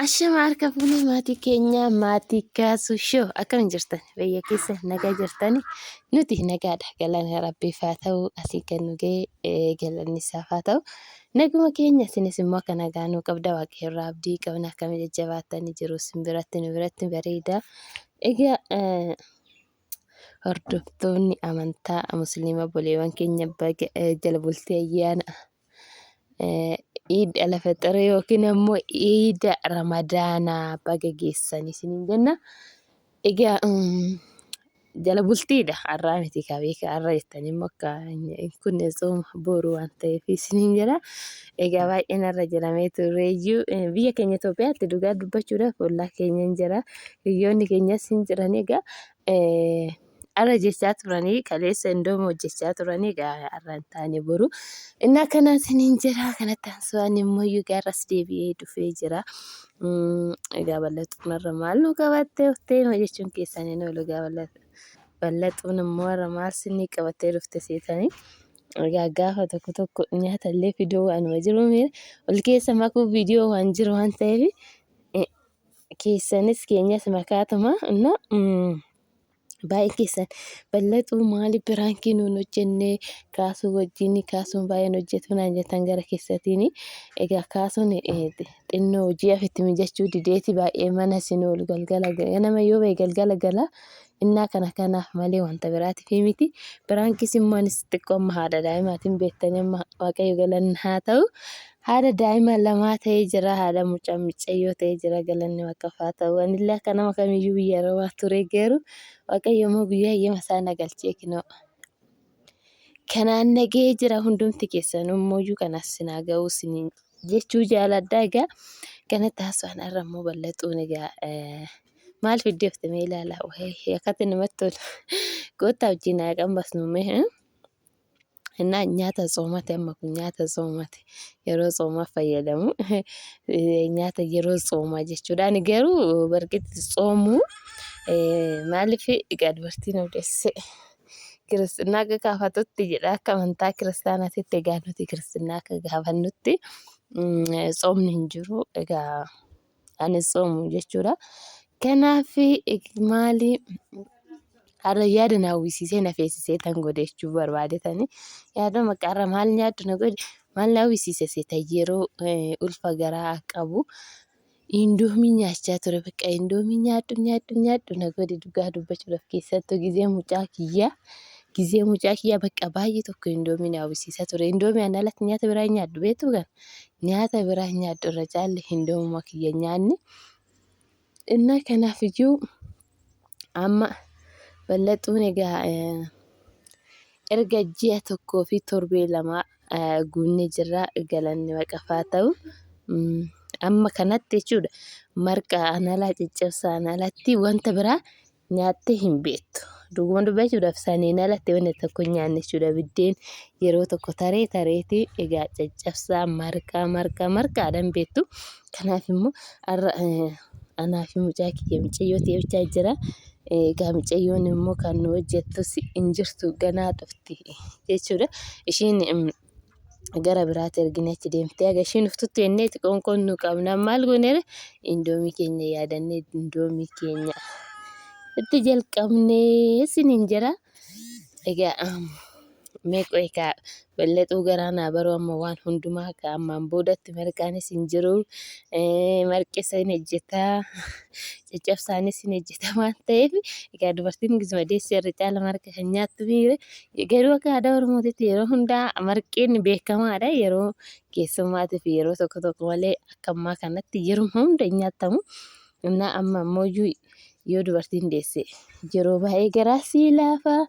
Ashama harka fuunee maatii keenyaa maatii kaasuu shoo akkam jirtan biyya keessa nagaa jirtani nuti nagaadha galanni rabbiif haa ta'u asii kan nu ga'e galanni isaaf haa ta'u naguma keenya isinis immoo akka nagaa nuu qabda waaqayyo irraa abdii qabna akkam jajjabaatanii jiru simbiratti nu biratti bareeda egaa hordoftoonni amantaa musliima boleewwan keenya jala bultii ayyaana Eid al-Fixr yookiin ammoo Eid Ramadaanaa baga geessanii isiniin jenna. Egaa jala bultiidha har'aa miti beekaa har'a jettanii immoo akka kun tsooma boru waan ta'eef isiniin jedha. Egaa baay'een har'a jedhamee tureeyyuu biyya keenya Itoophiyaatti dhugaa dubbachuudhaaf ollaa keenya hin jira. Hiriyoonni keenyas hin jiran egaa har'a jechaa turanii kaleessa indoomoo hojjechaa turanii egaa har'a hin taane boru. Inni akkanaa isiniin jira kanatti aansuudhaan immoo gaarras deebi'ee dhufee jira. Egaa bal'atuun har'a maal nu qabattee dhuftee jechuun keessan hin oolu egaa bal'atuun immoo har'a maal isinii qabattee dhufte seetanii. Egaa gaafa tokko tokko nyaata illee fiduu waanuma jiru ol keessa makuu viidiyoo waan jiru waan ta'eef keessanis keenyas makaatuma baay'ee keessan bal'atuu maaliif biraankii nuun hojjennee kaasuu wajjin kaasuun baay'een hojjetu naan jettan gara keessatiin egaa kaasuun xinnoo hojii afitti mijachuu dideeti baay'ee mana isin oolu galgala ganama yoo ba'e galgala gala innaa kanaaf malee wanta biraatiif miti biraankis immoo anis xiqqoo amma haadha daa'imaatiin beektanii amma waaqayyo galanni haa ta'u. Haadha daa'ima lamaa ta'ee jira haadha mucaa micayyoo ta'ee jira galanni waaqaaf haa ta'u anillee akka nama kamiyyuu biyya arabaa ture garuu waaqayyo immoo guyyaa eeyyama isaa na galchee kinoo kanaan nagee jira hundumti keessan immoo kanas sinaa ga'uu isiniin jechuu jaaladha egaa kanatti haasawaan har'a immoo bal'atuun egaa maal fiddee dhufte mee ilaalaa akkatti namatti tolu goottaa wajjin haa qambasnume. Innaa nyaata soomate amma kun nyaata soomate yeroo soomaa fayyadamu nyaata yeroo soomaa jechuudhaan garuu barqitti soomuu maaliif egaa dubartiin odeesse kiristinnaa akka gaafatutti jedha akka amantaa kiristaanaatitti egaa nuti kiristinnaa akka gaafannutti soomni hin jiru egaa anis soomu jechuudha. Kanaaf maali har'a yaada na hawwisiisee na feesisee tan godhe jechuu barbaadetanii yaada maqaarra maal nyaaddu na godhe maal na hawwisiise seeta yeroo ulfa garaa qabu indoomii nyaachaa ture bakka indoomii nyaaddu na godhe dhugaa dubbachuudhaaf keessattuu gizee mucaa kiyyaa bakka baay'ee tokko indoomii na hawwisiisaa ture indoomii ana alatti nyaata biraa nyaaddu beektu kan nyaata biraa nyaaddu irra caalle indoomuma kiyya nyaanni innaa kanaafiyyuu amma bal'atuun egaa erga ji'a tokkoo fi torbee lama guunnee jirra galanni waaqaaf haa ta'u amma kanatti jechuudha marqaa analaa caccabsaa analatti wanta biraa nyaattee hin beektu dhuguma dubbachuudhaaf saniin alatti wanta tokko nyaanne jechuudha biddeen yeroo tokko tareeti egaa caccabsaa marqaadhaan beektu kanaaf immoo har'a anaa fi mucaa kiyya micayyoo ta'ee jira. Egaa micayyoon immoo kan nu hojjettus hin jirtu ganaa dhufti jechuudha. Ishiin gara biraatti ergine achi deemtee aga ishiin dhuftutti jennee qoonqoon nu qabna maal goonee indoomii keenya yaadannee indoomii keenya itti jalqabnee isiniin jira. Egaa meeqoo egaa bal'atuu garaa naa baruu amma waan hundumaa akka ammaan boodatti marqaanis hin jiru marqisa hin hojjetaa caccabsaanis hin hojjetaa waan ta'eef egaa dubartiin gizuma deessee irra caala marqa kan nyaattu miire garuu akka aadaa oromootitti yeroo hundaa marqeen beekamaadha yeroo keessummaatiif yeroo tokko tokko malee akka ammaa kanatti yeroo hunda hin nyaatamu. Innaa amma ammoo yoo dubartiin deesse yeroo baay'ee garaa sii laafaa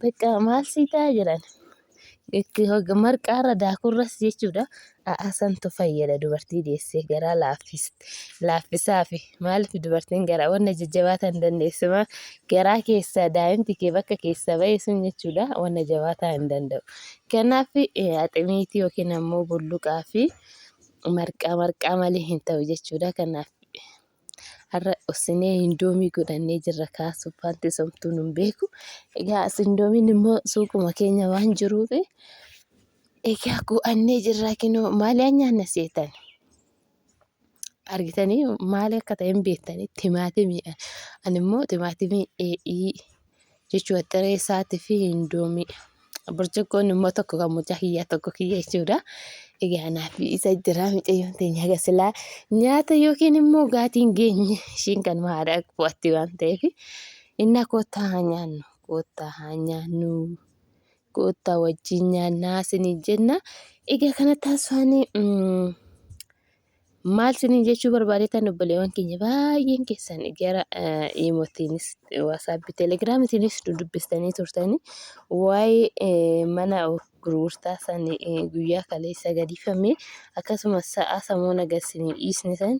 bakka maal sii ta'a jedhan marqaarra daakurras jechuudha santu fayyada dubartii deessee garaa laaffisaaf maaliif dubartiin garaa wanna jajjabaataa hin dandeessu garaa keessaa daa'imti kee bakka keessa ba'e sun jechuudha wanna jabaataa hin danda'u. Kanaaf aximiitii yookiin ammoo bulluqaa fi marqaa malee hin ta'u jechuudha. Kanaaf har'a osinee indoomii godhannee jirra kaasuuf wanti somtuu nun beeku egaa indoomiin immoo suuquma keenya waan jiruuf egaa go'annee jirra kinoo maaliif nyaanna seetan argitanii maal akka ta'e hin beektanii timaatimii. Ani immoo timaatimii dheedhii jechuudha xiree isaatii fi indoomii. Burcuqqoon immoo tokko kan mucaa kiyyaa tokko kiyya jechuudha. Egaa naaf isa jira mucayyoon teenya gasilaa nyaata yookiin immoo gaatiin geenye ishiin kan haadha qo'atti waan ta'eef inni koottaa haa nyaannu koottaa wajjin nyaannaa isiniin jenna. Egaa kana taasifanii maal isiniin jechuu barbaadetan obboleewwan keenya baay'een keessan gara iimootiinis waasaappii teelegiraamitiinis dubbistanii turtanii waa'ee mana gurgurtaa sanii guyyaa kaleessa gadhiifame akkasumas sa'a samuun agarsiisanii dhiisne san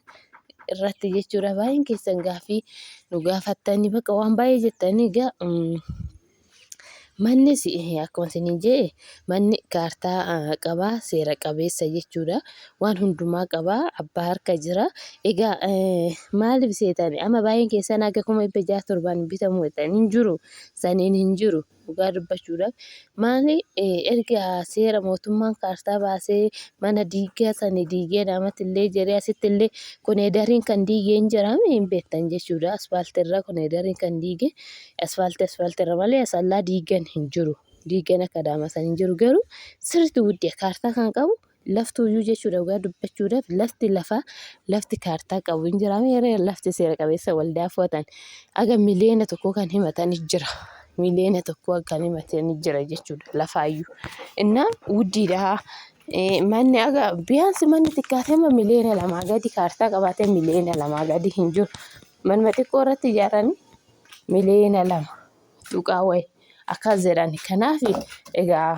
irratti jechuudha baay'een keessan gaafii nu gaafattanii bakka waan baay'ee jettanii egaa manni akkuma isiniin jedhe manni kaartaa qabaa seera qabeessa jechuudha. Waan hundumaa qabaa abbaa harka jira. Egaa maaliif seetani amma baay'een keessan akka 607 bitamu jettanii hin jiru saniin hin jiru dhugaa dubbachuudhaaf maali erga seera mootummaan kaartaa baasee mana diigaa sani diigee namatti illee jedhee asitti illee koneedariin kan diigee hin jirame hin beektan jechuudha. Asfaaltirra koneedariin kan diigee asfaaltirra malee asallaa diigan hin jiru. Diigan akka daamasan hin jiru garuu sirriitti wuddee kaartaa kan qabu laftuyyuu jechuudha dhugaa dubbachuudhaaf lafti kaartaa qabu hin jirame lafti seera qabeessa waldaa fudhatan aga miliyoona tokko kan himatan jira. Miliyoona tokko kan himatan jira jechuudha lafaayyuu. Innaa wuddiidha. Manni aga biyaansi manni xiqqaatee miliyoona 2 gadi kaartaa qabaatee miliyoona 2 gadi hin jiru. Manuma xiqqoo irratti ijaaranii miliyoona 2 tuqaa wayi akkas jedhani. Kanaaf egaa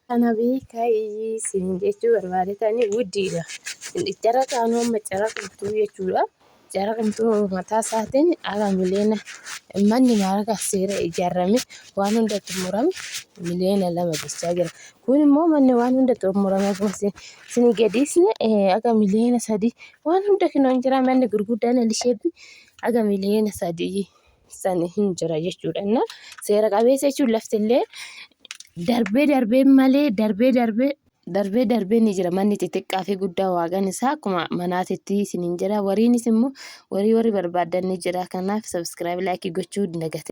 kana beekaa isiniin jechuu barbaadetanii wuddiidha. Cara qaanuu amma cara qilxuu jechuudha. Cara qilxuu mataa isaatiin aga miliyoona manni maaraga seera ijaarame waan hunda xumurame miliyoona 2 jechaa jira. Kun immoo manni waan hunda xumurame akkuma isinii gadiisne aga miliyoona 3 waan hunda kinoo hin jira manni gurguddaan Elisheebbi aga miliyoona 3 san hin jira jechuudha. Innaa seera qabeessa jechuun laftillee darbee malee darbee ni jira manni xixiqqaa fi guddaa waaqan isaa akkuma manaatitti isiniin jira. Wariinis immoo warii barbaadan ni jira. Kanaaf sabiskiraayib laayikii gochuu dagate.